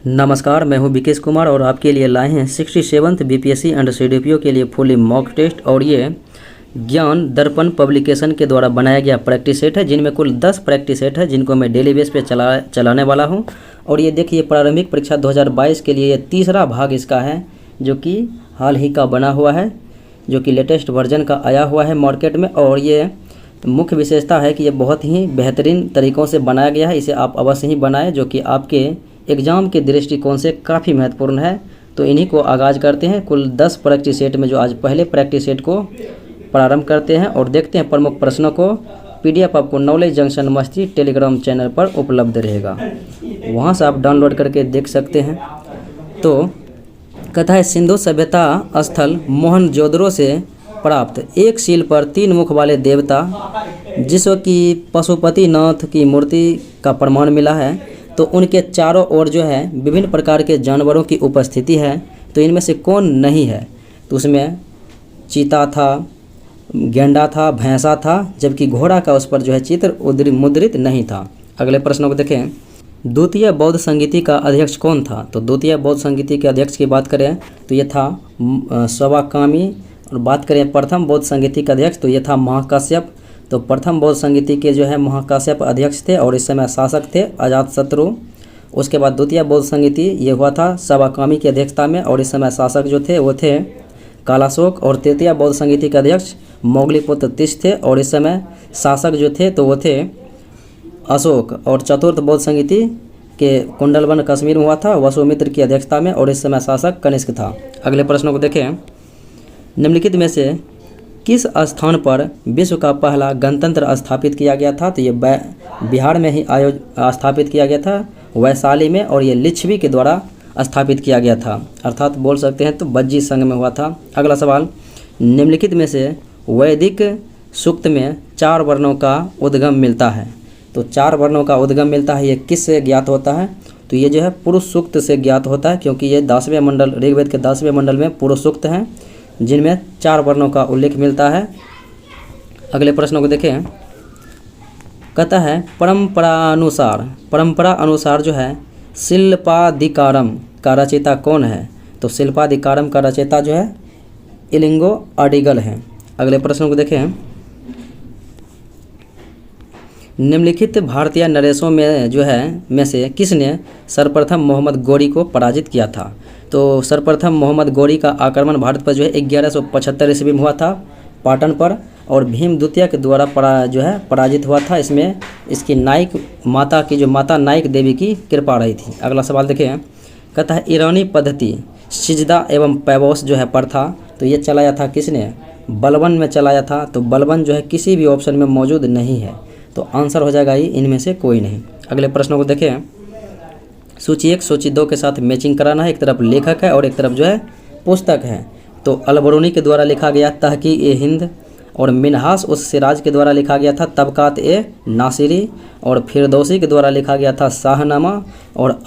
नमस्कार, मैं हूं विकेश कुमार और आपके लिए लाए हैं 67th बीपीएससी एंड सीडीपीओ के लिए फुली मॉक टेस्ट। और ये ज्ञान दर्पण पब्लिकेशन के द्वारा बनाया गया प्रैक्टिस सेट है, जिनमें कुल 10 प्रैक्टिस सेट है, जिनको मैं डेली बेस पे चलाने वाला हूं। और ये देखिए, प्रारंभिक परीक्षा 2022 के लिए ये तीसरा भाग इसका है, जो कि हाल ही का बना हुआ है, जो कि लेटेस्ट वर्जन का आया हुआ है मार्केट में। और ये मुख्य विशेषता है कि ये बहुत ही बेहतरीन तरीक़ों से बनाया गया है। इसे आप अवश्य ही बनाएं, जो कि आपके एग्ज़ाम के दृष्टिकोण से काफ़ी महत्वपूर्ण है। तो इन्हीं को आगाज़ करते हैं। कुल 10 प्रैक्टिस सेट में जो आज पहले प्रैक्टिस सेट को प्रारंभ करते हैं और देखते हैं प्रमुख प्रश्नों को। पीडीएफ आपको नॉलेज जंक्शन मस्ती टेलीग्राम चैनल पर उपलब्ध रहेगा, वहां से आप डाउनलोड करके देख सकते हैं। तो कथा है, सिंधु सभ्यता स्थल मोहनजोदड़ो से प्राप्त एक सील पर 3 मुख वाले देवता, जिसको कि पशुपतिनाथ की मूर्ति का प्रमाण मिला है। तो उनके चारों ओर जो है विभिन्न प्रकार के जानवरों की उपस्थिति है। तो इनमें से कौन नहीं है? तो उसमें चीता था, गेंडा था, भैंसा था, जबकि घोड़ा का उस पर जो है चित्र मुद्रित नहीं था। अगले प्रश्नों को देखें। द्वितीय बौद्ध संगीति का अध्यक्ष कौन था? तो द्वितीय बौद्ध संगीति के अध्यक्ष की बात करें तो ये था सवाकामी। और बात करें प्रथम बौद्ध संगीति का अध्यक्ष, तो ये था महाकाश्यप। तो प्रथम बौद्ध संगीति के जो है महाकाश्यप अध्यक्ष थे और इस समय शासक थे अजातशत्रु। उसके बाद द्वितीय बौद्ध संगीति ये हुआ था सवाकामी की अध्यक्षता में और इस समय शासक जो थे वो थे कालाशोक। और तृतीय बौद्ध संगीति के अध्यक्ष मोगलीपुत्र तिष थे और इस समय शासक जो थे तो वो थे अशोक। और चतुर्थ बौद्ध संगीति के कुंडलवन कश्मीर में हुआ था वसुमित्र की अध्यक्षता में और इस समय शासक कनिष्क था। अगले प्रश्नों को देखें। निम्नलिखित में से किस स्थान पर विश्व का पहला गणतंत्र स्थापित किया गया था? तो ये बिहार में ही स्थापित किया गया था, वैशाली में। और ये लिच्छवी के द्वारा स्थापित किया गया था, अर्थात बोल सकते हैं तो बज्जी संघ में हुआ था। अगला सवाल, निम्नलिखित में से वैदिक सूक्त में 4 वर्णों का उद्गम मिलता है। तो 4 वर्णों का उद्गम मिलता है, ये किससे ज्ञात होता है? तो ये जो है पुरुष सूक्त से ज्ञात होता है, क्योंकि ये 10वें मंडल, ऋग्वेद के 10वें मंडल में पुरुष सूक्त हैं, जिनमें 4 वर्णों का उल्लेख मिलता है। अगले प्रश्नों को देखें। कहता है, परंपरा अनुसार जो है शिल्पाधिकारम का रचयिता कौन है? तो शिल्पाधिकारम का रचयिता जो है इलिंगो अडिगल है। अगले प्रश्नों को देखें। निम्नलिखित भारतीय नरेशों में जो है में से किसने सर्वप्रथम मोहम्मद गोरी को पराजित किया था? तो सर्वप्रथम मोहम्मद गोरी का आक्रमण भारत पर जो है 1175 ईस्वी में हुआ था पाटन पर, और भीम द्वितीय के द्वारा पराजित हुआ था। इसमें इसकी नाइक माता की जो माता नाइक देवी की कृपा रही थी। अगला सवाल देखें। कहता है, ईरानी पद्धति सिजदा एवं पैबोस जो है प्रथा, तो ये चलाया था किसने? बलबन में चलाया था। तो बलबन जो है किसी भी ऑप्शन में मौजूद नहीं है, तो आंसर हो जाएगा ये इनमें से कोई नहीं। अगले प्रश्नों को देखें। सूची 1 सूची 2 के साथ मैचिंग कराना है। एक तरफ लेखक है और एक तरफ जो है पुस्तक है। तो अलबरूनी के द्वारा लिखा गया तहक़ीक़-ए-हिंद, और मिन्हास उस सिराज के द्वारा लिखा गया था तबक़ात-ए-नासिरी, और फिरदौसी के द्वारा लिखा गया था शाहनामा, और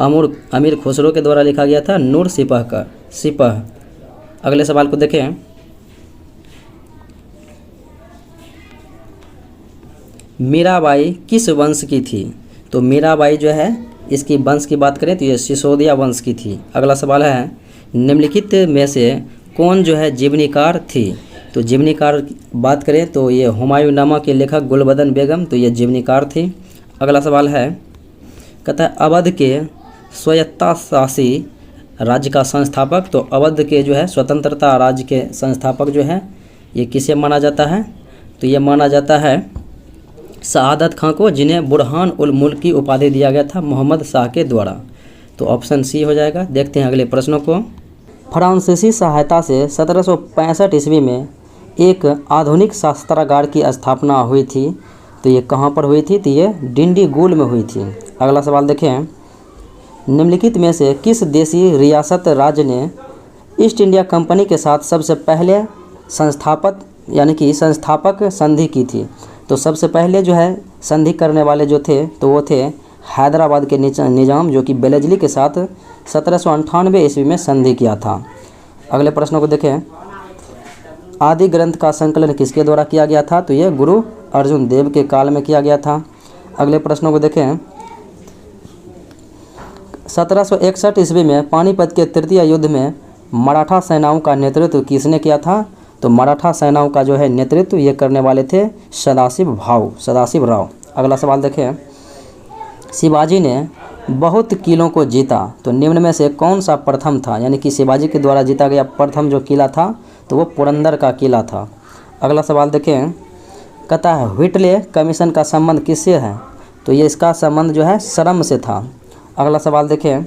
अमीर खुसरो के द्वारा लिखा गया था नूर सिपह। अगले सवाल को देखें। मीराबाई किस वंश की थी? तो मीराबाई जो है इसकी वंश की बात करें तो ये सिसोदिया वंश की थी। अगला सवाल है, निम्नलिखित में से कौन जो है जीवनीकार थी? तो जीवनीकार बात करें तो ये हुमायूंनामा के लेखक गुलबदन बेगम, तो ये जीवनीकार थी। अगला सवाल है, कहता है, अवध के स्वायत्तशासी राज्य का संस्थापक, तो अवध के जो है स्वतंत्रता राज्य के संस्थापक जो है ये किसे माना जाता है? तो ये माना जाता है शहादत खां को, जिन्हें बुरहान उल मुल्क की उपाधि दिया गया था मोहम्मद शाह के द्वारा। तो ऑप्शन सी हो जाएगा। देखते हैं अगले प्रश्नों को। फ्रांसीसी सहायता से 1765 ईस्वी में एक आधुनिक शस्त्रागार की स्थापना हुई थी। तो ये कहाँ पर हुई थी? तो ये डिंडीगुल में हुई थी। अगला सवाल देखें। निम्नलिखित में से किस देशी रियासत राज्य ने ईस्ट इंडिया कंपनी के साथ सबसे पहले संस्थापक संधि की थी? तो सबसे पहले जो है संधि करने वाले जो थे तो वो थे हैदराबाद के निजाम, जो कि बेलेजली के साथ 1798 ईस्वी में संधि किया था। अगले प्रश्नों को देखें। आदि ग्रंथ का संकलन किसके द्वारा किया गया था? तो ये गुरु अर्जुन देव के काल में किया गया था। अगले प्रश्नों को देखें। 1761 ईस्वी में पानीपत के तृतीय युद्ध में मराठा सेनाओं का नेतृत्व किसने किया था? तो मराठा सेनाओं का जो है नेतृत्व ये करने वाले थे सदाशिव राव। अगला सवाल देखें, शिवाजी ने बहुत किलों को जीता, तो निम्न में से कौन सा प्रथम था? यानी कि शिवाजी के द्वारा जीता गया प्रथम जो किला था तो वो पुरंदर का किला था। अगला सवाल देखें, कहता है व्हिटले कमीशन का संबंध किससे है? तो ये इसका संबंध जो है श्रम से था। अगला सवाल देखें,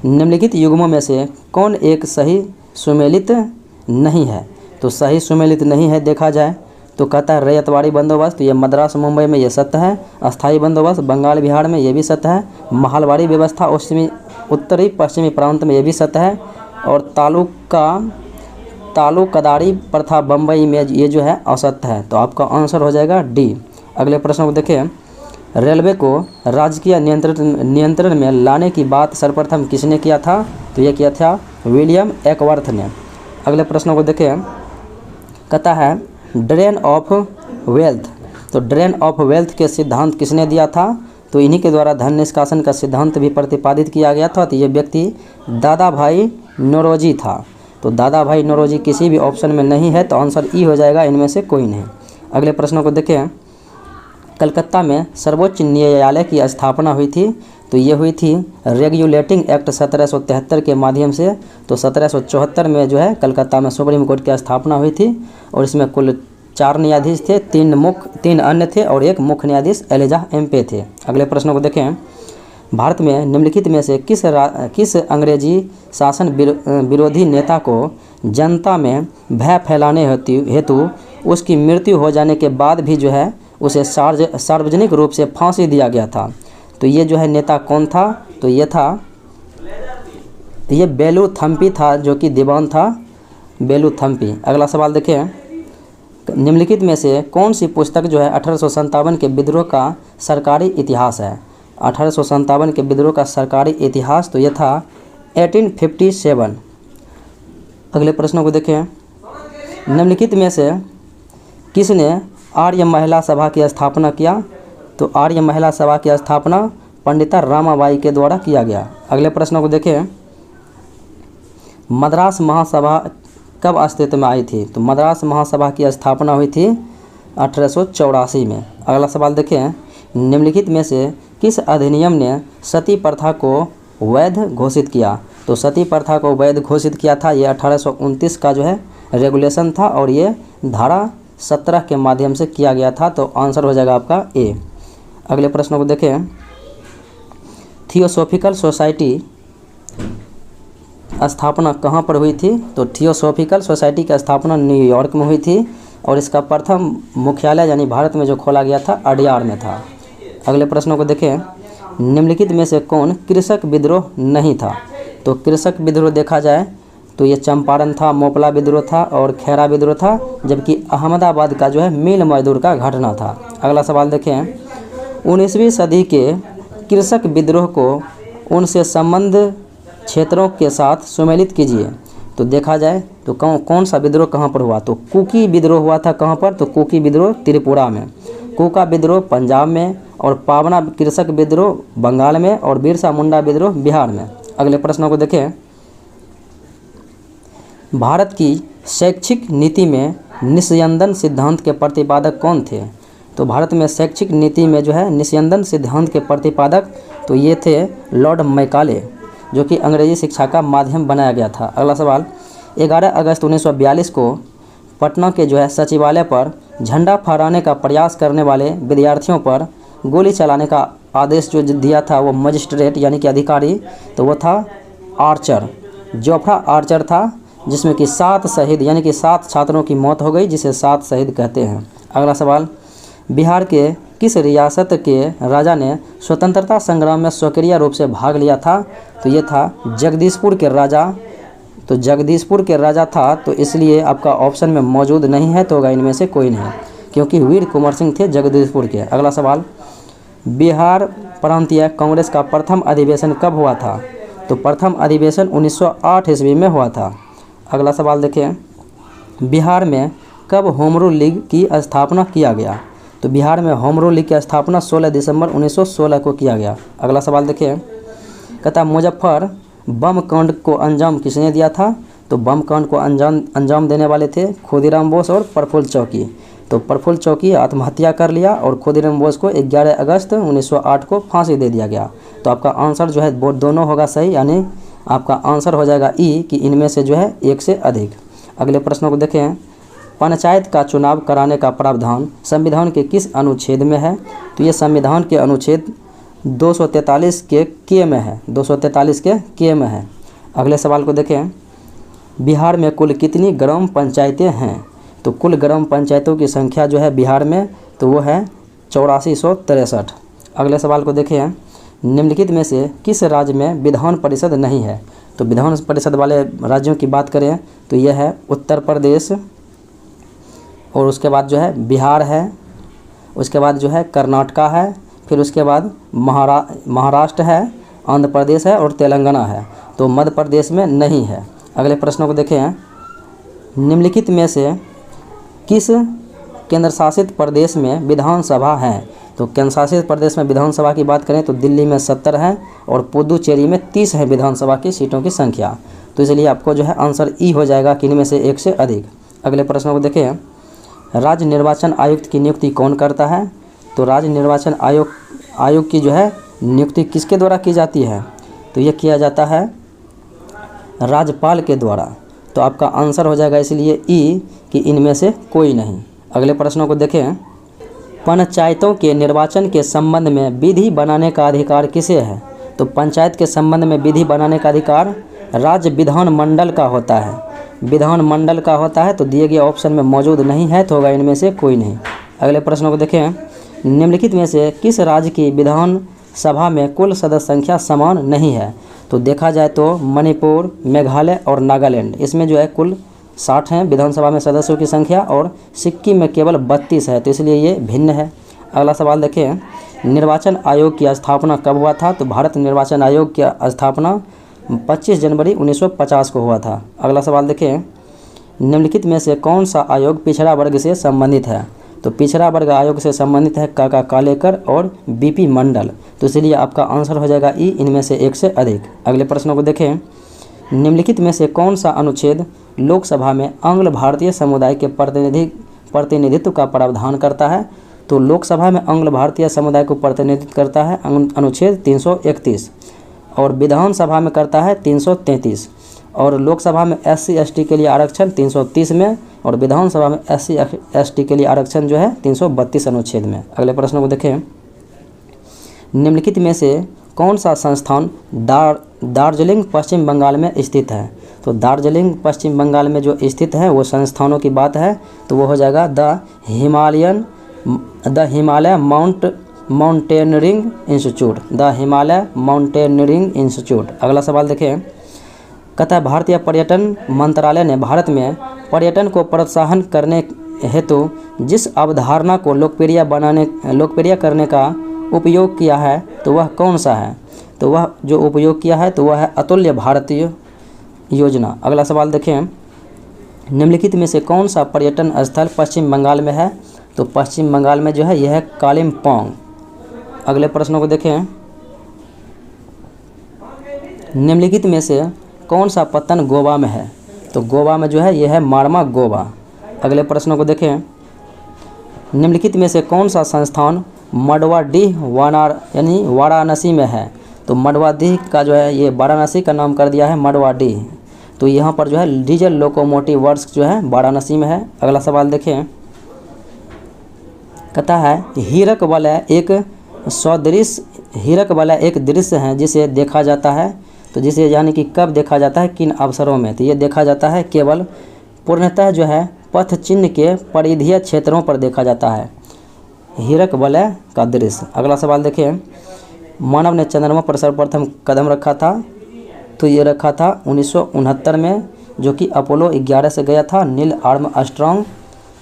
निम्नलिखित युग्मों में से कौन एक सही सुमेलित नहीं है? तो सही सुमेलित नहीं है देखा जाए तो कहता है रैयतवाड़ी बंदोबस्त, ये मद्रास मुंबई में ये सत्य है। अस्थाई बंदोबस्त बंगाल बिहार में ये भी सत्य है। महलवाड़ी व्यवस्था उत्तरी पश्चिमी प्रांत में ये भी सत्य है। और तालुकदारी प्रथा बम्बई में ये जो है असत्य है। तो आपका आंसर हो जाएगा डी। अगले प्रश्न को देखें, रेलवे को राजकीय नियंत्रण में लाने की बात सर्वप्रथम किसने किया था? तो ये किया था विलियम एकवर्थ ने। अगले प्रश्न को देखें, कहता है ड्रेन ऑफ वेल्थ, तो ड्रेन ऑफ वेल्थ के सिद्धांत किसने दिया था? तो इन्हीं के द्वारा धन निष्कासन का सिद्धांत भी प्रतिपादित किया गया था। तो ये व्यक्ति दादा भाई नौरोजी था। तो दादा भाई नौरोजी किसी भी ऑप्शन में नहीं है, तो आंसर ई हो जाएगा, इनमें से कोई नहीं। अगले प्रश्नों को देखें, कलकत्ता में सर्वोच्च न्यायालय की स्थापना हुई थी। तो ये हुई थी रेगुलेटिंग एक्ट 1773 के माध्यम से। तो 1774 में जो है कलकत्ता में सुप्रीम कोर्ट की स्थापना हुई थी और इसमें कुल 4 न्यायाधीश थे, 3 अन्य थे और 1 मुख्य न्यायाधीश एलिजा एम्पे थे। अगले प्रश्न को देखें, भारत में निम्नलिखित में से किस अंग्रेजी शासन विरोधी नेता को जनता में भय फैलाने हेतु उसकी मृत्यु हो जाने के बाद भी जो है उसे सार्वजनिक रूप से फांसी दिया गया था? तो ये जो है नेता कौन था? तो ये बेलू थम्पी था, जो कि दीवान था बेलू थम्पी। अगला सवाल देखें, निम्नलिखित में से कौन सी पुस्तक जो है 1857 के विद्रोह का सरकारी इतिहास है? 1857 के विद्रोह का सरकारी इतिहास, तो ये था 1857। अगले प्रश्नों को देखें, निम्नलिखित में से किसने आर्य महिला सभा की स्थापना किया? तो आर्य महिला सभा की स्थापना पंडिता रामाबाई के द्वारा किया गया। अगले प्रश्नों को देखें, मद्रास महासभा कब अस्तित्व में आई थी? तो मद्रास महासभा की स्थापना हुई थी 1884 में। अगला सवाल देखें, निम्नलिखित में से किस अधिनियम ने सती प्रथा को वैध घोषित किया? तो सती प्रथा को वैध घोषित किया था, ये 1829 का जो है रेगुलेशन था और ये धारा 17 के माध्यम से किया गया था। तो आंसर हो जाएगा आपका ए। अगले प्रश्न को देखें, थियोसॉफिकल सोसाइटी स्थापना कहाँ पर हुई थी? तो थियोसॉफिकल सोसाइटी की स्थापना न्यूयॉर्क में हुई थी और इसका प्रथम मुख्यालय यानी भारत में जो खोला गया था अडयार में था। अगले प्रश्नों को देखें, निम्नलिखित में से कौन कृषक विद्रोह नहीं था? तो कृषक विद्रोह देखा जाए तो ये चंपारण था, मोपला विद्रोह था और खैरा विद्रोह था, जबकि अहमदाबाद का जो है मिल मजदूर का घटना था। अगला सवाल देखें, 19वीं सदी के कृषक विद्रोह को उनसे संबंध क्षेत्रों के साथ सुमेलित कीजिए। तो देखा जाए तो कौन सा विद्रोह कहाँ पर हुआ? तो कुकी विद्रोह हुआ था। कहाँ पर? तो कुकी विद्रोह त्रिपुरा में, कुका विद्रोह पंजाब में और पावना कृषक विद्रोह बंगाल में और बिरसा मुंडा विद्रोह बिहार में। अगले प्रश्नों को देखें, भारत की शैक्षिक नीति में निस्यंदन सिद्धांत के प्रतिपादक कौन थे? तो भारत में शैक्षिक नीति में जो है निस्यंदन सिद्धांत के प्रतिपादक तो ये थे लॉर्ड मैकाले, जो कि अंग्रेजी शिक्षा का माध्यम बनाया गया था। अगला सवाल, 11 अगस्त 1942 को पटना के जो है सचिवालय पर झंडा फहराने का प्रयास करने वाले विद्यार्थियों पर गोली चलाने का आदेश जो दिया था वो मजिस्ट्रेट यानी कि अधिकारी, तो वो था आर्चर, जोफ्रा आर्चर था, जिसमें कि 7 शहीद यानी कि 7 छात्रों की मौत हो गई, जिसे 7 शहीद कहते हैं। अगला सवाल, बिहार के किस रियासत के राजा ने स्वतंत्रता संग्राम में सक्रिय रूप से भाग लिया था? तो ये था जगदीशपुर के राजा। तो जगदीशपुर के राजा था, तो इसलिए आपका ऑप्शन में मौजूद नहीं है, तो होगा इनमें से कोई नहीं, क्योंकि वीर कुंवर सिंह थे जगदीशपुर के। अगला सवाल, बिहार प्रांतीय कांग्रेस का प्रथम अधिवेशन कब हुआ था? तो प्रथम अधिवेशन 1908 ईस्वी में हुआ था। अगला सवाल देखें, बिहार में कब होम रूल लीग की स्थापना किया गया? तो बिहार में होम रूल लीग की स्थापना 16 दिसंबर 1916 को किया गया। अगला सवाल देखें, कहता मुजफ्फर बम कांड को अंजाम किसने दिया था? तो बम कांड को अंजाम देने वाले थे खुदीराम बोस और प्रफुल्ल चौकी। तो प्रफुल्ल चौकी आत्महत्या कर लिया और खुदीराम बोस को 11 अगस्त 1908 को फांसी दे दिया गया। तो आपका आंसर जो है वो दोनों होगा सही, यानी आपका आंसर हो जाएगा ई कि इनमें से जो है एक से अधिक। अगले प्रश्नों को देखें। पंचायत का चुनाव कराने का प्रावधान संविधान के किस अनुच्छेद में है? तो ये संविधान के अनुच्छेद 243 के के में है, 243 के के में है। अगले सवाल को देखें। बिहार में कुल कितनी ग्राम पंचायतें हैं? तो कुल ग्राम पंचायतों की संख्या जो है बिहार में तो वो है 8463। अगले सवाल को देखें। निम्नलिखित में से किस राज्य में विधान परिषद नहीं है? तो विधान परिषद वाले राज्यों की बात करें तो यह है उत्तर प्रदेश, और उसके बाद जो है बिहार है, उसके बाद जो है कर्नाटका है, फिर उसके बाद महाराष्ट्र है, आंध्र प्रदेश है और तेलंगाना है। तो मध्य प्रदेश में नहीं है। अगले प्रश्नों को देखें। निम्नलिखित में से किस केंद्र शासित प्रदेश में विधानसभा है? तो केंद्र शासित प्रदेश में विधानसभा की बात करें तो दिल्ली में 70 है और पुदुचेरी में 30 है विधानसभा की सीटों की संख्या। तो इसलिए आपको जो है आंसर ई हो जाएगा कि इनमें से एक से अधिक। अगले प्रश्नों को देखें। राज्य निर्वाचन आयुक्त की नियुक्ति कौन करता है? तो राज्य निर्वाचन आयोग की जो है नियुक्ति किसके द्वारा की जाती है? तो ये किया जाता है राज्यपाल के द्वारा। तो आपका आंसर हो जाएगा इसलिए ई कि इनमें से कोई नहीं। अगले प्रश्नों को देखें। पंचायतों के निर्वाचन के संबंध में विधि बनाने का अधिकार किसे है? तो पंचायत के संबंध में विधि बनाने का अधिकार राज्य विधानमंडल का होता है, विधानमंडल का होता है। तो दिए गए ऑप्शन में मौजूद नहीं है तो होगा इनमें से कोई नहीं। अगले प्रश्नों को देखें। निम्नलिखित में से किस राज्य की विधान सभा में कुल सदस्य संख्या समान नहीं है? तो देखा जाए तो मणिपुर, मेघालय और नागालैंड, इसमें जो है कुल 60 हैं विधानसभा में सदस्यों की संख्या, और सिक्किम में केवल 32 है, तो इसलिए ये भिन्न है। अगला सवाल देखें। निर्वाचन आयोग की स्थापना कब हुआ था? तो भारत निर्वाचन आयोग की स्थापना 25 जनवरी 1950 को हुआ था। अगला सवाल देखें। निम्नलिखित में से कौन सा आयोग पिछड़ा वर्ग से संबंधित है? तो पिछड़ा वर्ग आयोग से संबंधित है काका कालेकर और बीपी मंडल। तो इसलिए आपका आंसर हो जाएगा ई, इनमें से एक से अधिक। अगले प्रश्नों को देखें। निम्नलिखित में से कौन सा अनुच्छेद लोकसभा में आंग्ल भारतीय समुदाय के प्रतिनिधित्व का प्रावधान करता है? तो लोकसभा में आंग्ल भारतीय समुदाय को प्रतिनिधित्व करता है अनुच्छेद 331, और विधानसभा में करता है 333, और लोकसभा में SC ST के लिए आरक्षण 330 में, और विधानसभा में SC ST के लिए आरक्षण जो है 332 अनुच्छेद में। अगले प्रश्नों को देखें। निम्नलिखित में से कौन सा संस्थान दार्जिलिंग पश्चिम बंगाल में स्थित है? तो दार्जिलिंग पश्चिम बंगाल में जो स्थित है वो संस्थानों की बात है तो वो हो जाएगा the Himalaya mountaineering institute, the Himalaya mountaineering institute. अगला सवाल देखें। कहता है भारतीय पर्यटन मंत्रालय ने भारत में पर्यटन को प्रोत्साहन करने हेतु जिस अवधारणा को लोकप्रिय करने का उपयोग किया है तो वह कौन सा है? तो वह जो उपयोग किया है तो वह है अतुल्य भारतीय योजना। अगला सवाल देखें। निम्नलिखित में से कौन सा पर्यटन स्थल पश्चिम बंगाल में है? तो पश्चिम बंगाल में जो है यह है कालिम्पोंग। अगले प्रश्नों को देखें। निम्नलिखित में से कौन सा पत्तन गोवा में है? तो गोवा में जो है यह है मार्मा गोवा। अगले प्रश्नों को देखें। निम्नलिखित में से कौन सा संस्थान मडवाडीह यानी वाराणसी में है? तो मडवाडीह का जो है ये वाराणसी का नाम कर दिया है मडवाडीह। तो यहाँ पर जो है डीजल लोकोमोटिव वर्क्स जो है वाराणसी में है। अगला सवाल देखें। कहता है हीरक वाला एक दृश्य है जिसे देखा जाता है, तो जिसे यानी कि कब देखा जाता है, किन अवसरों में? तो ये देखा जाता है केवल पूर्णतः जो है पथ चिन्ह के परिधीय क्षेत्रों पर देखा जाता है हीरक वलय का दृश्य। अगला सवाल देखें। मानव ने चंद्रमा पर सर्वप्रथम कदम रखा था, तो ये रखा था 1969 में, जो कि अपोलो 11 से गया था। नील आर्मस्ट्रॉन्ग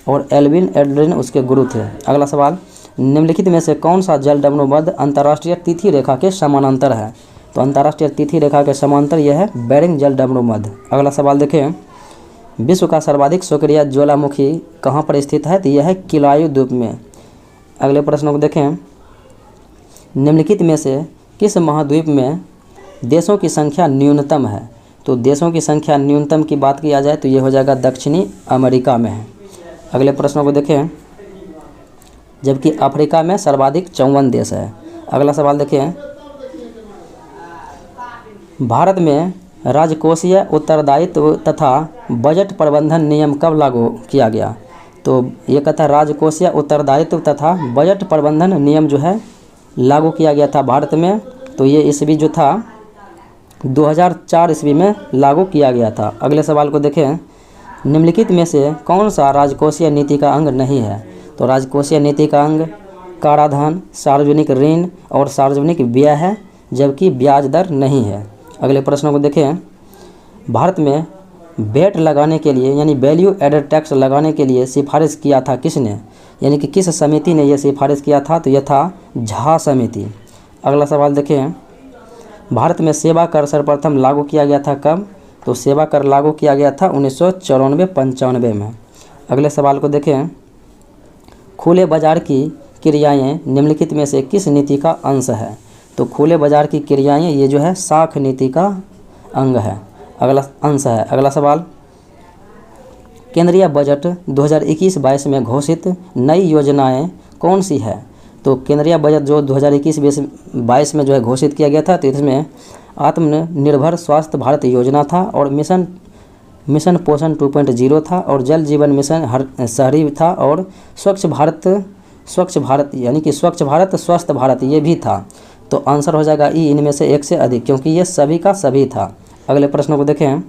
और एल्विन एल्ड्रिन उसके गुरु थे। अगला सवाल। निम्नलिखित में से कौन सा जलडमरूमध्य अंतर्राष्ट्रीय तिथि रेखा के समानांतर है? तो अंतर्राष्ट्रीय तिथि रेखा के समांतर यह है बेरिंग जलडमरूमध्य। अगला सवाल देखें। विश्व का सर्वाधिक सक्रिय ज्वालामुखी कहाँ पर स्थित है? तो यह है किलायु द्वीप में। अगले प्रश्नों को देखें। निम्नलिखित में से किस महाद्वीप में देशों की संख्या न्यूनतम है। तो देशों की संख्या न्यूनतम की बात किया जाए तो ये हो जाएगा दक्षिणी अमेरिका में है। अगले प्रश्नों को देखें, जबकि अफ्रीका में सर्वाधिक 54 देश है। अगला सवाल देखें, भारत में राजकोषीय उत्तरदायित्व तथा बजट प्रबंधन नियम कब लागू किया गया? तो ये कहता है राजकोषीय उत्तरदायित्व तथा बजट प्रबंधन नियम जो है लागू किया गया था भारत में। तो ये ईस्वी जो था 2004 ईस्वी में लागू किया गया था। अगले सवाल को देखें, निम्नलिखित में से कौन सा राजकोषीय नीति का अंग नहीं है? तो राजकोषीय नीति का अंग कराधान, सार्वजनिक ऋण और सार्वजनिक व्यय है, जबकि ब्याज दर नहीं है। अगले प्रश्नों को देखें, भारत में वैट लगाने के लिए यानी वैल्यू एडेड टैक्स लगाने के लिए सिफारिश किया था किसने? यानी कि किस समिति ने यह सिफारिश किया था? तो यह था झा समिति। अगला सवाल देखें, भारत में सेवा कर सर्वप्रथम लागू किया गया था कब? तो सेवा कर लागू किया गया था 1994-95 में। अगले सवाल को देखें, खुले बाजार की क्रियाएं निम्नलिखित में से किस नीति का अंश है? तो खुले बाजार की क्रियाएं ये जो है साख नीति का अंग है, अगला अंश है। अगला सवाल, केंद्रीय बजट 2021-22 में घोषित नई योजनाएं कौन सी है? तो केंद्रीय बजट जो 2021-22 में जो है घोषित किया गया था, तो इसमें आत्मनिर्भर स्वास्थ्य भारत योजना था और मिशन पोषण 2.0 था और जल जीवन मिशन हर शहरी था और स्वच्छ भारत यानी कि स्वच्छ भारत स्वस्थ भारत ये भी था। तो आंसर हो जाएगा ई, इनमें से एक से अधिक, क्योंकि ये सभी का सभी था। अगले प्रश्नों को देखें,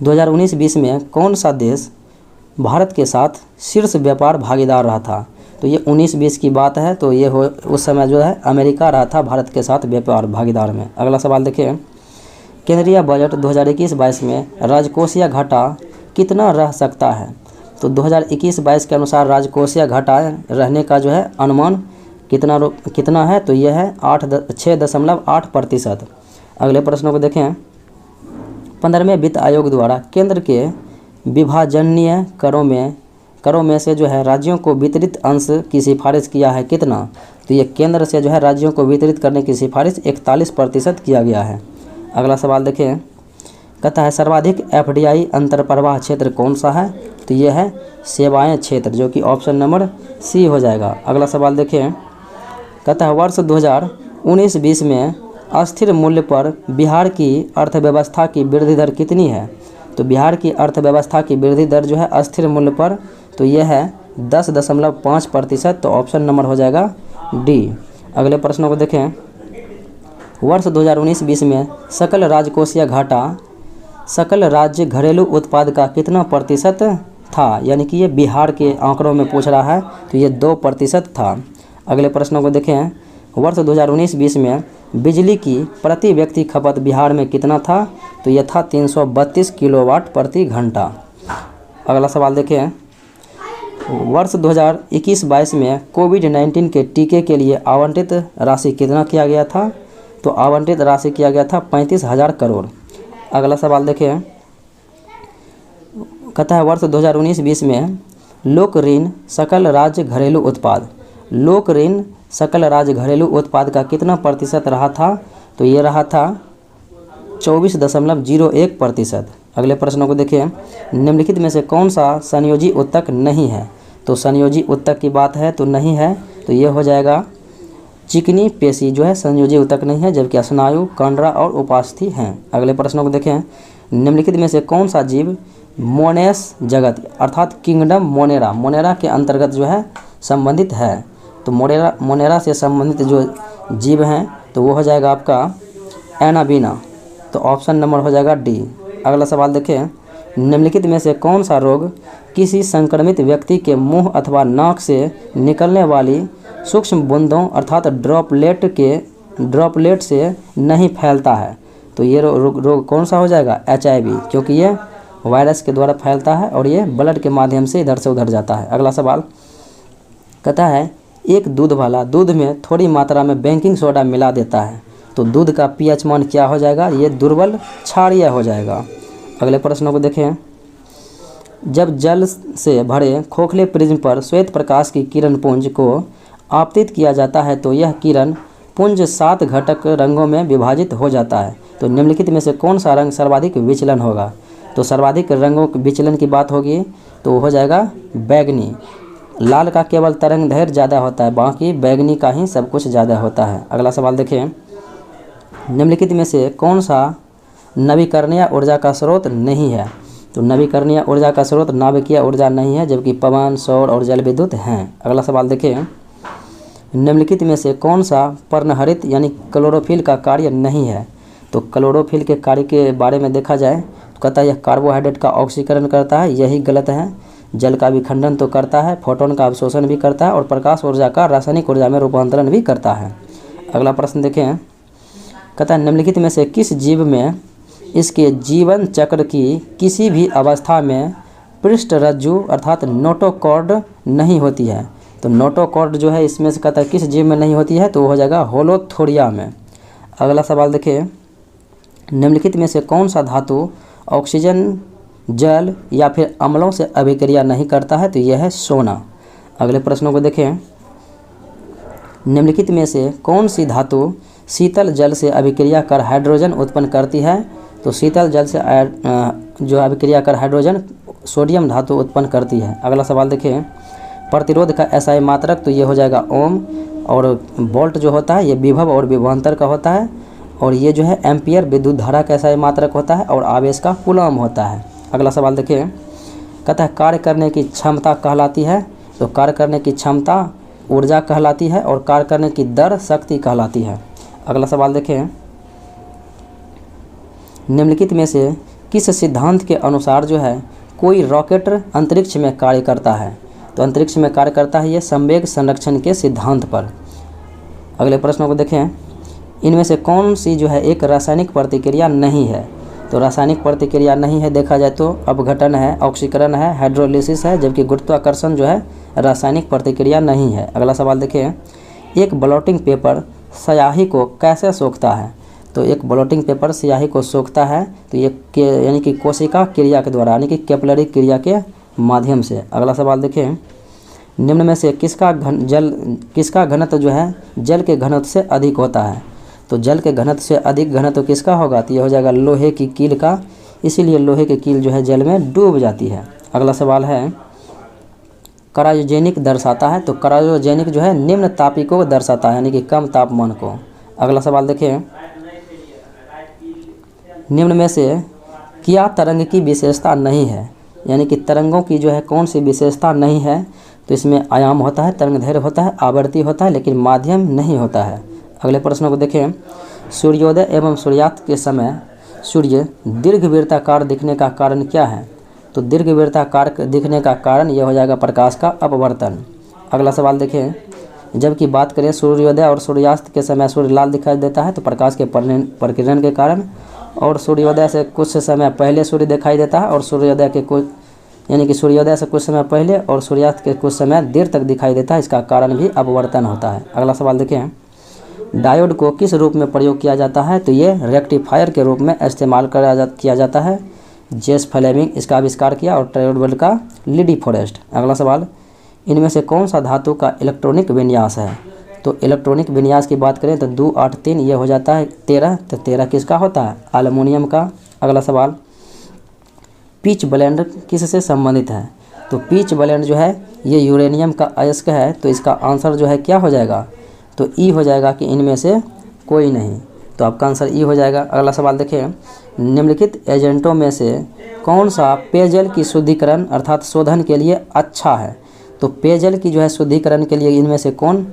2019-20 में कौन सा देश भारत के साथ शीर्ष व्यापार भागीदार रहा था? तो ये 19-20 की बात है, तो ये उस समय जो है अमेरिका रहा था भारत के साथ व्यापार भागीदार में। अगला सवाल देखें, केंद्रीय बजट 2021-22 में राजकोषीय घाटा कितना रह सकता है? तो 2021-22 के अनुसार राजकोषीय घाटा रहने का जो है अनुमान कितना है? तो यह है 6.8%। अगले प्रश्नों को देखें, 15वें वित्त आयोग द्वारा केंद्र के विभाजनीय करों में से जो है राज्यों को वितरित अंश की सिफारिश किया है कितना? तो ये केंद्र से जो है राज्यों को वितरित करने की सिफारिश 41% किया गया है। अगला सवाल देखें, कहता है सर्वाधिक एफडीआई अंतर्प्रवाह क्षेत्र कौन सा है? तो ये है सेवाएं क्षेत्र, जो कि ऑप्शन नंबर सी हो जाएगा। अगला सवाल देखें, कहता है वर्ष 2019-20 में अस्थिर मूल्य पर बिहार की अर्थव्यवस्था की वृद्धि दर कितनी है? तो बिहार की अर्थव्यवस्था की वृद्धि दर जो है अस्थिर मूल्य पर, तो यह है 10.5%। तो ऑप्शन नंबर हो जाएगा डी। अगले प्रश्नों को देखें, वर्ष 2019-20 में सकल राजकोषीय घाटा सकल राज्य घरेलू उत्पाद का कितना प्रतिशत था? यानी कि ये बिहार के आंकड़ों में पूछ रहा है, तो ये 2% था। अगले प्रश्नों को देखें, वर्ष 2019-20 में बिजली की प्रति व्यक्ति खपत बिहार में कितना था? तो यह था 332 किलोवाट प्रति घंटा। अगला सवाल देखें, वर्ष 2021-22 में कोविड-19 के टीके के लिए आवंटित राशि कितना किया गया था? तो आवंटित राशि किया गया था 35,000 करोड़। अगला सवाल देखें, कहता है वर्ष 2019-20 में लोक ऋण सकल राज्य घरेलू उत्पाद का कितना प्रतिशत रहा था? तो ये रहा था 24.01%। अगले प्रश्नों को देखें, निम्नलिखित में से कौन सा संयोजी उत्तक नहीं है? तो संयोजी उत्तक की बात है तो नहीं है, तो ये हो जाएगा चिकनी पेशी जो है संयोजी उत्तक नहीं है, जबकि स्नायु, कंडरा और उपास्थि हैं। अगले प्रश्नों को देखें, निम्नलिखित में से कौन सा जीव मोनेस जगत अर्थात किंगडम मोनेरा के अंतर्गत जो है संबंधित है? तो मोनेरा से संबंधित जो जीव हैं तो वो हो जाएगा आपका एनाबीना। तो ऑप्शन नंबर हो जाएगा डी। अगला सवाल देखें, निम्नलिखित में से कौन सा रोग किसी संक्रमित व्यक्ति के मुंह अथवा नाक से निकलने वाली सूक्ष्म बूंदों अर्थात ड्रॉपलेट से नहीं फैलता है? तो ये रोग कौन सा हो जाएगा? HIV, क्योंकि ये वायरस के द्वारा फैलता है और ये ब्लड के माध्यम से इधर से उधर जाता है। अगला सवाल कहता है एक दूध वाला दूध में थोड़ी मात्रा में बेकिंग सोडा मिला देता है, तो दूध का pH मान क्या हो जाएगा? ये दुर्बल क्षारीय हो जाएगा। अगले प्रश्नों को देखें, जब जल से भरे खोखले प्रिज्म पर श्वेत प्रकाश की किरण पुंज को आपतित किया जाता है तो यह किरण पुंज 7 घटक रंगों में विभाजित हो जाता है। तो निम्नलिखित में से कौन सा रंग सर्वाधिक विचलन होगा? तो सर्वाधिक रंगों के विचलन की बात होगी तो हो जाएगा बैगनी। लाल का केवल तरंग दैर्घ्य ज़्यादा होता है, बाकी बैगनी का ही सब कुछ ज़्यादा होता है। अगला सवाल देखिए, निम्नलिखित में से कौन सा नवीकरणीय ऊर्जा का स्रोत नहीं है? तो नवीकरणीय ऊर्जा का स्रोत नाभिकीय ऊर्जा नहीं है, जबकि पवन, सौर और जल विद्युत हैं। अगला सवाल देखिए, निम्नलिखित में से कौन सा पर्णहरित यानी क्लोरोफिल का कार्य नहीं है? तो क्लोरोफिल के कार्य के बारे में देखा जाए तो कहता है यह कार्बोहाइड्रेट का ऑक्सीकरण करता है, यही गलत है। जल का विखंडन तो करता है, फोटोन का अवशोषण भी करता है और प्रकाश ऊर्जा का रासायनिक ऊर्जा में रूपांतरण भी करता है। अगला प्रश्न देखें, कहता है निम्नलिखित में से किस जीव में इसके जीवन चक्र की किसी भी अवस्था में पृष्ठरज्जु अर्थात नोटोकॉर्ड नहीं होती है? तो नोटोकॉर्ड जो है इसमें से कहता है किस जीव में नहीं होती है? तो हो जाएगा होलोथोरिया में। अगला सवाल देखिए, निम्नलिखित में से कौन सा धातु ऑक्सीजन, जल या फिर अम्लों से अभिक्रिया नहीं करता है? तो यह है सोना। अगले प्रश्नों को देखें, निम्नलिखित में से कौन सी धातु शीतल जल से अभिक्रिया कर हाइड्रोजन उत्पन्न करती है? तो शीतल जल से जो अभिक्रिया कर हाइड्रोजन सोडियम धातु उत्पन्न करती है। अगला सवाल देखिए, प्रतिरोध का एसआई मात्रक तो ये हो जाएगा ओम, और वोल्ट जो होता है ये विभव और विभवांतर का होता है, और ये जो है एम्पियर विद्युत धारा का एसआई मात्रक होता है, और आवेश का कूलम होता है। अगला सवाल देखिए, कहता है कार्य करने की क्षमता कहलाती है? तो कार्य करने की क्षमता ऊर्जा कहलाती है और कार्य करने की दर शक्ति कहलाती है। अगला सवाल देखें, निम्नलिखित में से किस सिद्धांत के अनुसार जो है कोई रॉकेट अंतरिक्ष में कार्य करता है? तो अंतरिक्ष में कार्य करता है ये संवेग संरक्षण के सिद्धांत पर। अगले प्रश्नों को देखें, इनमें से कौन सी जो है एक रासायनिक प्रतिक्रिया नहीं है? तो रासायनिक प्रतिक्रिया नहीं है देखा जाए तो अपघटन है, ऑक्सीकरण है, हाइड्रोलिसिस है, जबकि गुरुत्वाकर्षण जो है रासायनिक प्रतिक्रिया नहीं है। अगला सवाल देखिए, एक ब्लॉटिंग पेपर स्याही को कैसे सोखता है? तो एक ब्लॉटिंग पेपर स्याही को सोखता है तो ये यानी कि कोशिका क्रिया के द्वारा, यानी कि कैपिलरी क्रिया के माध्यम से। अगला सवाल देखिए, निम्न में से किसका घनत्व जो है जल के घनत्व से अधिक होता है? तो जल के घनत्व से अधिक घनत्व किसका होगा? तो ये हो जाएगा लोहे की कील का, इसीलिए लोहे की कील जो है जल में डूब जाती है। अगला सवाल है, क्रायोजेनिक दर्शाता है? तो क्रायोजेनिक जो है निम्न तापी को दर्शाता है, यानी कि कम तापमान को। अगला सवाल देखिए, निम्न में से क्या तरंग की विशेषता नहीं है? यानी कि तरंगों की जो है कौन सी विशेषता नहीं है? तो इसमें आयाम होता है, तरंग दैर्घ्य होता है, आवर्ती होता है, लेकिन माध्यम नहीं होता है। अगले प्रश्नों को देखें, सूर्योदय एवं सूर्यास्त के समय सूर्य दीर्घवृत्ताकार दिखने का कारण क्या है? तो दीर्घवृत्ताकार दिखने का कारण यह हो जाएगा प्रकाश का अपवर्तन। अगला सवाल देखें, जबकि बात करें सूर्योदय और सूर्यास्त के समय सूर्य लाल दिखाई देता है तो प्रकाश के प्रकिरण के कारण, और सूर्योदय से कुछ समय पहले सूर्य दिखाई देता है और सूर्योदय के कुछ यानी कि सूर्योदय से कुछ समय पहले और सूर्यास्त के कुछ समय देर तक दिखाई देता है, इसका कारण भी अपवर्तन होता है। अगला सवाल देखें, डायोड को किस रूप में प्रयोग किया जाता है? तो ये रेक्टिफायर के रूप में इस्तेमाल किया जाता है। जेस फ्लेमिंग इसका आविष्कार किया और ट्रायोड वर्ल्ड का लीडी फॉरेस्ट। अगला सवाल, इनमें से कौन सा धातु का इलेक्ट्रॉनिक विन्यास है? तो इलेक्ट्रॉनिक विन्यास की बात करें तो 2, 8, 3 ये हो जाता है 13। तो 13 किसका होता है? एल्युमिनियम का। अगला सवाल, पिच ब्लेंड किससे संबंधित है? तो पिच ब्लेंड जो है ये यूरेनियम का अयस्क है, तो इसका आंसर जो है क्या हो जाएगा? तो ई हो जाएगा कि इनमें से कोई नहीं, तो आपका आंसर ई हो जाएगा। अगला सवाल देखिए, निम्नलिखित एजेंटों में से कौन सा पेयजल की शुद्धिकरण अर्थात शोधन के लिए अच्छा है? तो पेयजल की जो है शुद्धिकरण के लिए इनमें से कौन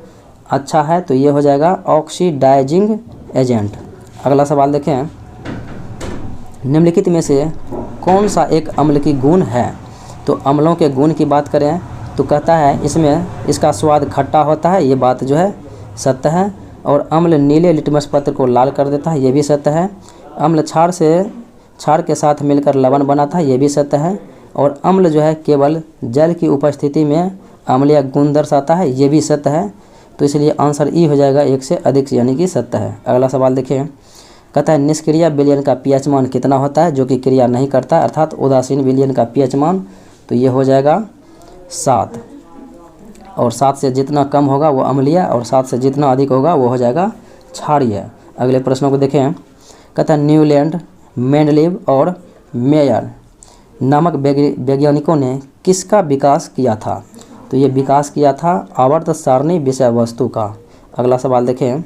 अच्छा है? तो ये हो जाएगा ऑक्सीडाइजिंग एजेंट। अगला सवाल देखें, निम्नलिखित में से कौन सा एक अम्ल की गुण है? तो अम्लों के गुण की बात करें तो कहता है इसमें इसका स्वाद खट्टा होता है, ये बात जो है सत्य है, और अम्ल नीले लिटमस पत्र को लाल कर देता है, ये भी सत्य है। अम्ल क्षार के साथ मिलकर लवण बनाता है, ये भी सत्य है, और अम्ल जो है केवल जल की उपस्थिति में अम्लीय गुण दर्शाता है, ये भी सत्य है। तो इसलिए आंसर ई हो जाएगा 1 से अधिक, यानी कि सत्य है। अगला सवाल देखिए, कहता है निष्क्रिय विलयन का पीएच मान कितना होता है? जो कि क्रिया नहीं करता अर्थात उदासीन विलयन का पीएच मान, तो ये हो जाएगा 7, और 7 से जितना कम होगा वो अम्लीय और 7 से जितना अधिक होगा वो हो जाएगा क्षारीय। अगले प्रश्नों को देखें। कहता है न्यूलैंड, मेंडलीव और मेयर नामक वैज्ञानिकों ने किसका विकास किया था? तो ये विकास किया था आवर्त सारणी विषय वस्तु का। अगला सवाल देखें।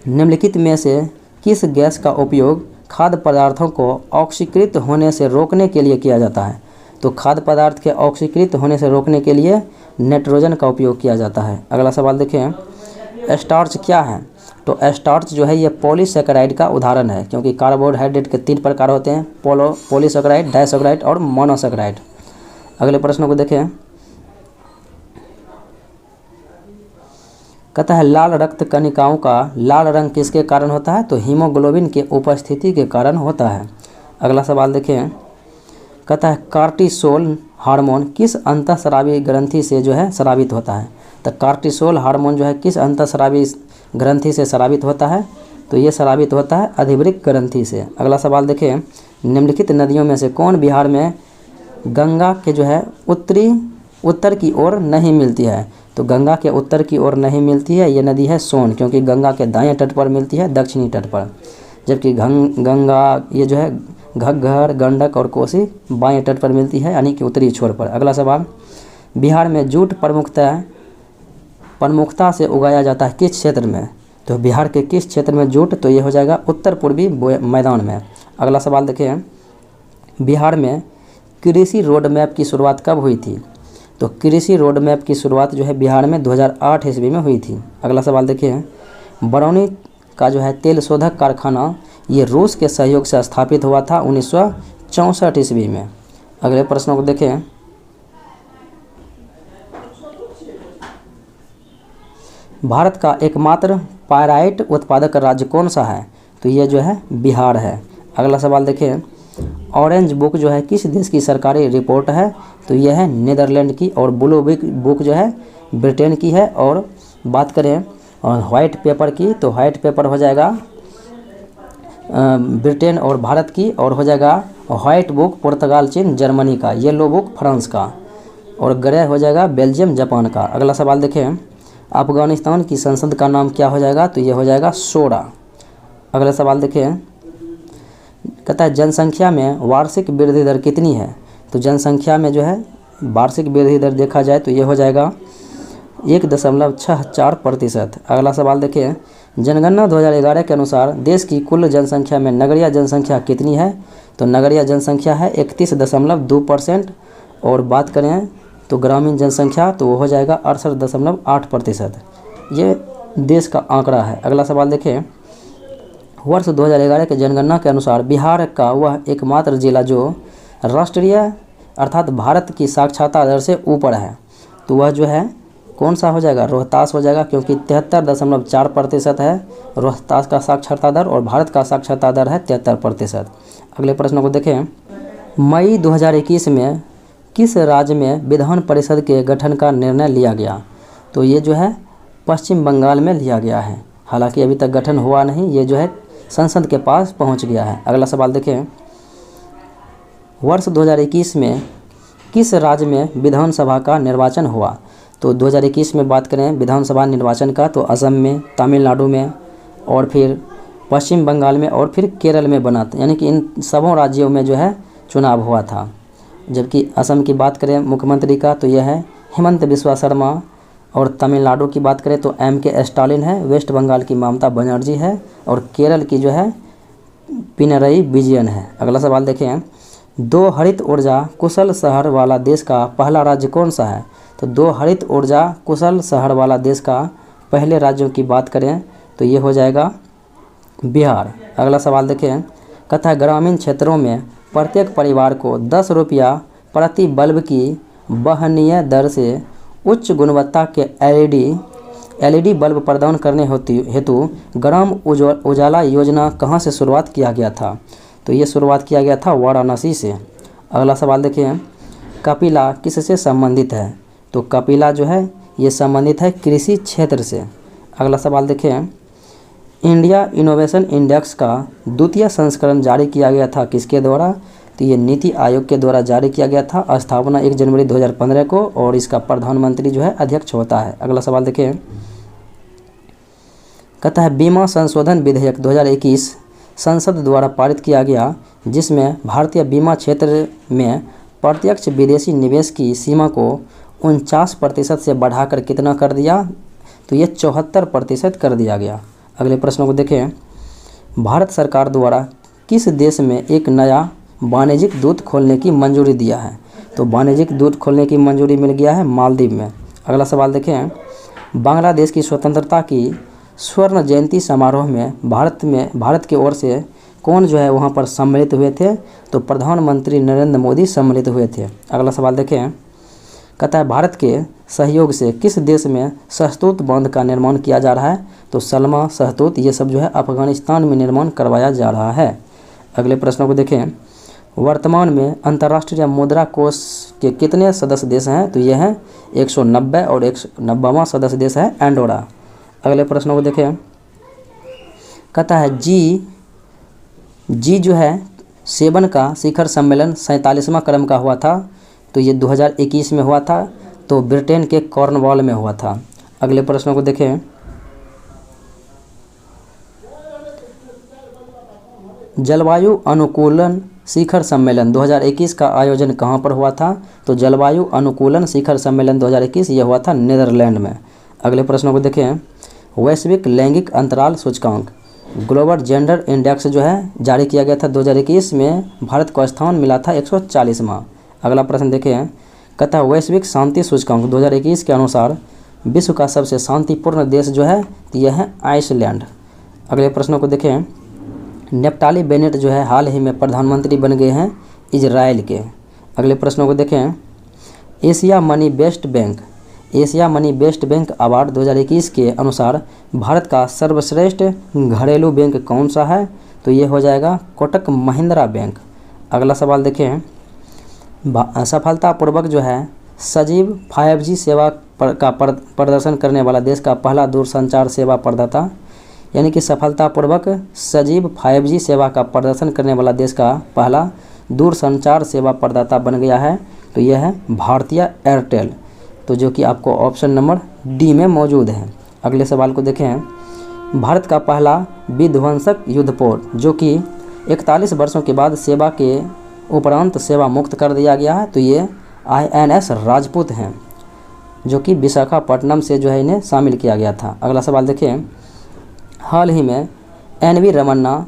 निम्नलिखित में से किस गैस का उपयोग खाद्य पदार्थों को ऑक्सीकृत होने से रोकने के लिए किया जाता है? तो खाद्य पदार्थ के ऑक्सीकृत होने से रोकने के लिए नाइट्रोजन का उपयोग किया जाता है। अगला सवाल देखें। स्टार्च क्या है? तो स्टार्च जो है ये पॉलीसेकेराइड का उदाहरण है, क्योंकि कार्बोहाइड्रेट के 3 प्रकार होते हैं, पॉलीसेकेराइड, डाइसेकेराइड और मोनोसेकेराइड। अगले प्रश्नों को देखें। कहता है लाल रक्त कणिकाओं का लाल रंग किसके कारण होता है? तो हीमोग्लोबिन के उपस्थिति के कारण होता है। अगला सवाल देखें। कहता है कार्टिसोल हार्मोन किस अंतःस्रावी ग्रंथि से जो है स्रावित होता है? तो कार्टिसोल हार्मोन जो है किस अंतःस्रावी ग्रंथि से स्रावित होता है? तो ये स्रावित होता है अधिवृक्क ग्रंथि से। अगला सवाल देखें। निम्नलिखित नदियों में से कौन बिहार में गंगा के जो है उत्तर की ओर नहीं मिलती है? तो गंगा के उत्तर की ओर नहीं मिलती है ये नदी है सोन, क्योंकि गंगा के दाएं तट पर मिलती है, दक्षिणी तट पर, जबकि गंगा ये जो है घग्गर, गंडक और कोसी बाएं तट पर मिलती है, यानी कि उत्तरी छोर पर। अगला सवाल। बिहार में जूट प्रमुखता से उगाया जाता है किस क्षेत्र में? तो बिहार के किस क्षेत्र में जूट? तो ये हो जाएगा उत्तर पूर्वी मैदान में। अगला सवाल देखें। बिहार में कृषि रोड मैप की शुरुआत कब हुई थी? तो कृषि रोड मैप की शुरुआत जो है बिहार में 2008 ईस्वी में हुई थी। अगला सवाल देखिए। बरौनी का जो है तेल शोधक कारखाना ये रूस के सहयोग से स्थापित हुआ था 1964 ईस्वी में। अगले प्रश्नों को देखें। भारत का एकमात्र पायराइट उत्पादक राज्य कौन सा है? तो ये जो है बिहार है। अगला सवाल देखें। ऑरेंज बुक जो है किस देश की सरकारी रिपोर्ट है? तो यह है नीदरलैंड की, और ब्लू बुक जो है ब्रिटेन की है। और बात करें व्हाइट पेपर की, तो व्हाइट पेपर हो जाएगा ब्रिटेन और भारत की, और हो जाएगा व्हाइट बुक पुर्तगाल, चीन, जर्मनी का, येलो बुक फ्रांस का, और ग्रे हो जाएगा बेल्जियम, जापान का। अगला सवाल देखें। अफगानिस्तान की संसद का नाम क्या हो जाएगा? तो ये हो जाएगा शोरा। अगला सवाल देखें। कहता है जनसंख्या में वार्षिक वृद्धि दर कितनी है? तो जनसंख्या में जो है वार्षिक वृद्धि दर देखा जाए तो ये हो जाएगा 1.64%। अगला सवाल देखिए। जनगणना 2011 के अनुसार देश की कुल जनसंख्या में नगरीय जनसंख्या कितनी है? तो नगरीय जनसंख्या है 31.2%। और बात करें तो ग्रामीण जनसंख्या तो वो हो जाएगा 68.8%। ये देश का आंकड़ा है। अगला सवाल देखें। वर्ष 2011 के जनगणना के अनुसार बिहार का वह एकमात्र जिला जो राष्ट्रीय अर्थात भारत की साक्षरता दर से ऊपर है, तो वह जो है कौन सा हो जाएगा? रोहतास हो जाएगा, क्योंकि 73.4% है रोहतास का साक्षरता दर, और भारत का साक्षरता दर है 73%। अगले प्रश्न को देखें। मई 2021 में किस राज्य में विधान परिषद के गठन का निर्णय लिया गया? तो ये जो है पश्चिम बंगाल में लिया गया है। हालांकि अभी तक गठन हुआ नहीं, ये जो है संसद के पास पहुंच गया है। अगला सवाल देखें। वर्ष 2021 में किस राज्य में विधानसभा का निर्वाचन हुआ? तो 2021 में बात करें विधानसभा निर्वाचन का तो असम में, तमिलनाडु में, और फिर पश्चिम बंगाल में, और फिर केरल में बना था। यानी कि इन सबों राज्यों में जो है चुनाव हुआ था। जबकि असम की बात करें मुख्यमंत्री का तो यह है हेमंत बिस्वा शर्मा, और तमिलनाडु की बात करें तो MK स्टालिन है, वेस्ट बंगाल की ममता बनर्जी है, और केरल की जो है पिनरई विजयन है। अगला सवाल देखें। 2 हरित ऊर्जा कुशल शहर वाला देश का पहला राज्य कौन सा है? तो 2 हरित ऊर्जा कुशल शहर वाला देश का पहले राज्यों की बात करें तो ये हो जाएगा बिहार। अगला सवाल देखें। कहता है ग्रामीण क्षेत्रों में प्रत्येक परिवार को 10 रुपया प्रति बल्ब की वहनीय दर से उच्च गुणवत्ता के LED बल्ब प्रदान करने हेतु ग्राम उजाला योजना कहाँ से शुरुआत किया गया था? तो ये शुरुआत किया गया था वाराणसी से। अगला सवाल देखिए। कपिला किससे संबंधित है? तो कपिला जो है ये संबंधित है कृषि क्षेत्र से। अगला सवाल देखें। इंडिया इनोवेशन इंडेक्स का द्वितीय संस्करण जारी किया गया था किसके द्वारा? तो ये नीति आयोग के द्वारा जारी किया गया था। स्थापना 1 जनवरी 2015 को, और इसका प्रधानमंत्री जो है अध्यक्ष होता है। अगला सवाल देखें। कहता है बीमा संशोधन विधेयक 2021 संसद द्वारा पारित किया गया, जिसमें भारतीय बीमा क्षेत्र में प्रत्यक्ष विदेशी निवेश की सीमा को 49% से बढ़ाकर कितना कर दिया, तो ये 74% कर दिया गया। अगले प्रश्नों को देखें, भारत सरकार द्वारा किस देश में एक नया वाणिज्यिक दूत खोलने की मंजूरी दिया है, तो वाणिज्यिक दूत खोलने की मंजूरी मिल गया है मालदीव में। अगला सवाल देखें, बांग्लादेश की स्वतंत्रता की स्वर्ण जयंती समारोह में भारत की ओर से कौन जो है वहाँ पर सम्मिलित हुए थे, तो प्रधानमंत्री नरेंद्र मोदी सम्मिलित हुए थे। अगला सवाल देखें, कहता है भारत के सहयोग से किस देश में सहतूत बांध का निर्माण किया जा रहा है, तो सलमा, सहतूत ये सब जो है अफगानिस्तान में निर्माण करवाया जा रहा है। अगले प्रश्नों को देखें, वर्तमान में अंतर्राष्ट्रीय मुद्रा कोष के कितने सदस्य देश हैं, तो ये हैं 190 और 190वां सदस्य देश है एंडोरा। अगले प्रश्नों को देखें, कहता है जी जो है 7 का शिखर सम्मेलन 47वां क्रम का हुआ था, तो ये 2021 में हुआ था, तो ब्रिटेन के कॉर्नवॉल में हुआ था। अगले प्रश्नों को देखें, जलवायु अनुकूलन शिखर सम्मेलन 2021 का आयोजन कहाँ पर हुआ था, तो जलवायु अनुकूलन शिखर सम्मेलन 2021 ये हुआ था नीदरलैंड में। अगले प्रश्नों को देखें, वैश्विक लैंगिक अंतराल सूचकांक ग्लोबल जेंडर इंडेक्स जो है जारी किया गया था 2021 में, भारत को स्थान मिला था 140वां। अगला प्रश्न देखें, कहता है वैश्विक शांति सूचकांक 2021 के अनुसार विश्व का सबसे शांतिपूर्ण देश जो है यह है आइसलैंड। अगले प्रश्नों को देखें, नेफ्ताली बेनेट जो है हाल ही में प्रधानमंत्री बन गए हैं इजराइल के। अगले प्रश्नों को देखें, Asia money best bank award 2021 के अनुसार भारत का सर्वश्रेष्ठ घरेलू बैंक कौन सा है, तो ये हो जाएगा कोटक महिंद्रा बैंक। अगला सवाल देखें, सफलतापूर्वक जो है सजीव 5G सेवा का प्रदर्शन करने वाला देश का पहला दूरसंचार सेवा प्रदाता, यानी कि सफलतापूर्वक सजीव 5G सेवा का प्रदर्शन करने वाला देश का पहला दूरसंचार सेवा प्रदाता बन गया है, तो यह है भारतीय एयरटेल, तो जो कि आपको ऑप्शन नंबर डी में मौजूद है। अगले सवाल को देखें, भारत का पहला विध्वंसक युद्धपोत जो कि 41 वर्षों के बाद सेवा के उपरांत सेवा मुक्त कर दिया गया है, तो ये INS राजपूत हैं, जो कि विशाखापट्टनम से जो है इन्हें शामिल किया गया था। अगला सवाल देखें, हाल ही में NV रमन्ना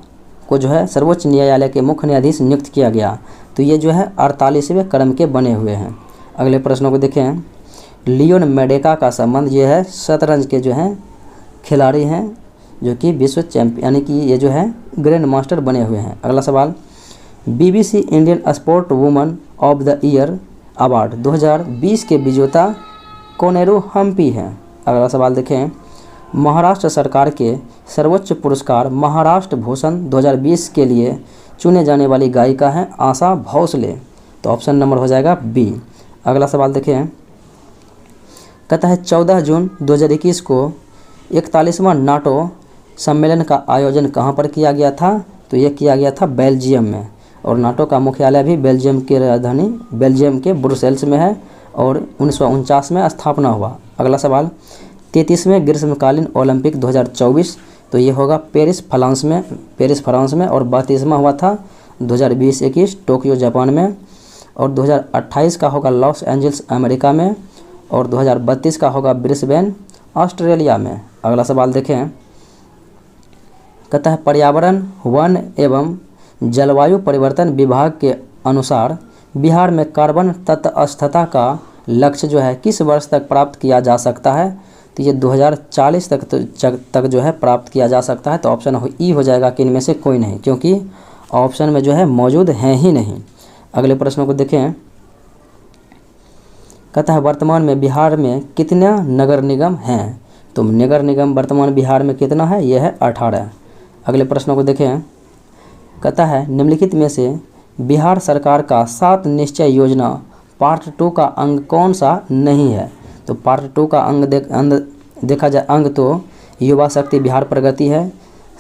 को जो है सर्वोच्च न्यायालय के मुख्य न्यायाधीश नियुक्त किया गया, तो ये जो है 48वें क्रम के बने हुए हैं। अगले प्रश्नों को देखें, लियोन मेडेका का संबंध ये है शतरंज के जो हैं खिलाड़ी हैं, जो कि विश्व चैंपियन यानी कि ये जो है ग्रैंड मास्टर बने हुए हैं। अगला सवाल, BBC Indian sport woman of the year award 2020 के विजेता कोनेरू हम्पी हैं। अगला सवाल देखें, महाराष्ट्र सरकार के सर्वोच्च पुरस्कार महाराष्ट्र भूषण 2020 के लिए चुने जाने वाली गायिका हैं आशा भोसले, तो ऑप्शन नंबर हो जाएगा बी। अगला सवाल देखें, कहता है 14 जून 2021 को 41वां नाटो सम्मेलन का आयोजन कहाँ पर किया गया था, तो यह किया गया था बेल्जियम में, और नाटो का मुख्यालय भी बेल्जियम की राजधानी बेल्जियम के ब्रुसेल्स में है, और 1949 में स्थापना हुआ। अगला सवाल, 33वें ग्रीष्मकालीन ओलंपिक 2024, तो ये होगा पेरिस फ्रांस में, और 32वां हुआ था 2020-21 टोक्यो जापान में, और 2028 का होगा लॉस एंजल्स अमेरिका में, और 2032 का होगा ब्रिस्बेन ऑस्ट्रेलिया में। अगला सवाल देखें, कहता है पर्यावरण वन एवं जलवायु परिवर्तन विभाग के अनुसार बिहार में कार्बन तटस्थता का लक्ष्य जो है किस वर्ष तक प्राप्त किया जा सकता है, तो ये 2040 तक जो है प्राप्त किया जा सकता है, तो ऑप्शन ई हो जाएगा कि इनमें से कोई नहीं, क्योंकि ऑप्शन में जो है मौजूद हैं ही नहीं। अगले प्रश्नों को देखें, कहता है वर्तमान में बिहार में कितना नगर निगम हैं, तो नगर निगम वर्तमान बिहार में कितना है, यह है 18। अगले प्रश्नों को देखें, कहता है निम्नलिखित में से बिहार सरकार का 7 निश्चय योजना पार्ट 2 का अंग कौन सा नहीं है, तो पार्ट 2 का अंग देखा जाए अंग तो युवा शक्ति बिहार प्रगति है,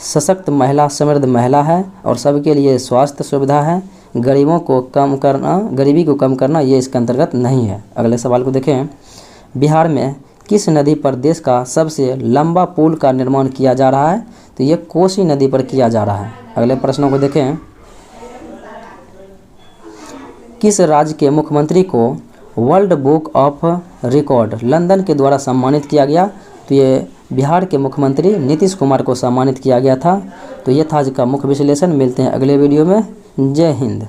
सशक्त महिला समृद्ध महिला है, और सबके लिए स्वास्थ्य सुविधा है, गरीबी को कम करना ये इसके अंतर्गत नहीं है। अगले सवाल को देखें, बिहार में किस नदी पर देश का सबसे लंबा पुल का निर्माण किया जा रहा है? तो ये कोसी नदी पर किया जा रहा है। अगले प्रश्नों को देखें। किस राज्य के मुख्यमंत्री को world book of record London के द्वारा सम्मानित किया गया? तो ये बिहार के मुख्यमंत्री नीतीश कुमार को सम्मानित किया गया था। तो ये था आज का मुख्य विश्लेषण। मिलते हैं अगले वीडियो में। जय हिंद।